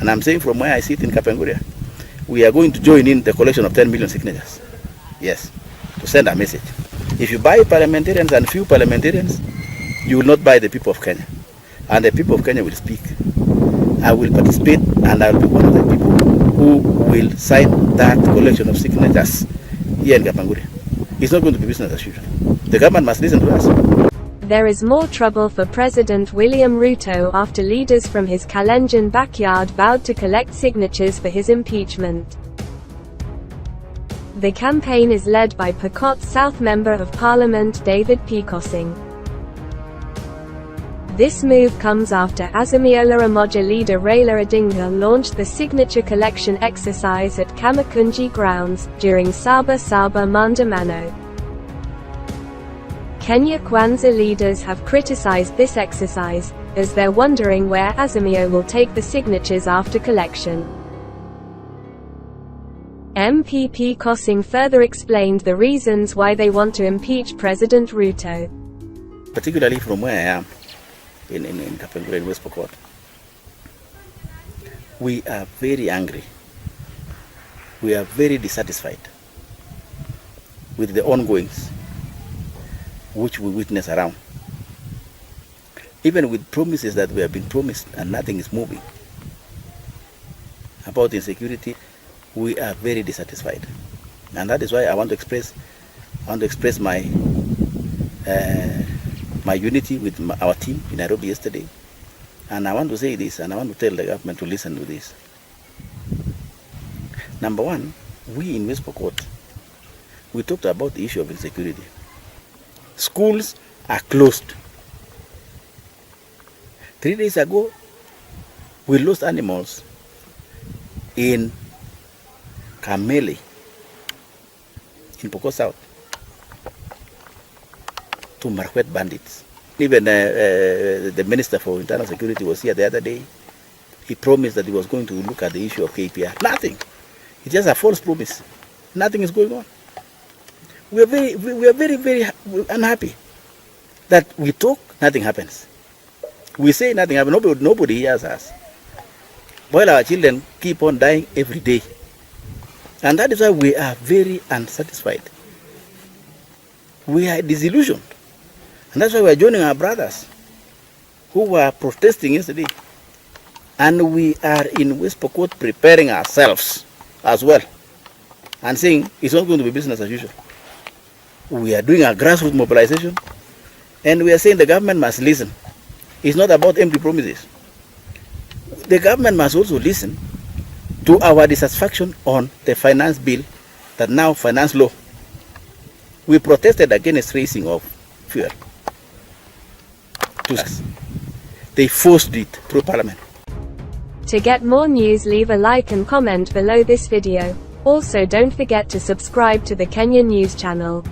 And I'm saying from where I sit in Kapenguria, we are going to join in the collection of 10 million signatures. Yes, to send a message. If you buy parliamentarians and few parliamentarians, you will not buy the people of Kenya. And the people of Kenya will speak. I will participate, and I will be one of the people who will sign that collection of signatures here in Kapenguria. It's not going to be business as usual. The government must listen to us. There is more trouble for President William Ruto after leaders from his Kalenjin backyard vowed to collect signatures for his impeachment. The campaign is led by Pokot South Member of Parliament David P. Kosing. This move comes after Azimio la Umoja leader Raila Odinga launched the signature collection exercise at Kamakunji grounds during Saba Saba Maandamano. Kenya Kwanza leaders have criticized this exercise, as they're wondering where Azimio will take the signatures after collection. MPP Kosing further explained the reasons why they want to impeach President Ruto. Particularly from where I am, in Kapenguria, in West Pokot, we are very angry. We are very dissatisfied with the ongoings which we witness around. Even with promises that we have been promised and nothing is moving. About insecurity, we are very dissatisfied. And that is why I want to express my my unity with our team in Nairobi yesterday. And I want to say this, and I want to tell the government to listen to this. Number one, we in West Pokot, we talked about the issue of insecurity. Schools are closed. 3 days ago, we lost animals in Kamele, in Pokot South, to Marquette bandits. Even the Minister for Internal Security was here the other day. He promised that he was going to look at the issue of KPR. Nothing. It's just a false promise. Nothing is going on. We are very unhappy that we talk, nothing happens. We say nothing happens. Nobody hears us. While our children keep on dying every day. And that is why we are very unsatisfied. We are disillusioned. And that's why we are joining our brothers who were protesting yesterday. And we are in West Pokot preparing ourselves as well. And saying it's not going to be business as usual. We are doing a grassroots mobilization. And we are saying the government must listen. It's not about empty promises. The government must also listen to our dissatisfaction on the finance bill, that now finance law. We protested against raising of fuel. They forced it through parliament. To get more news, leave a like and comment below this video. Also, don't forget to subscribe to the Kenya News channel.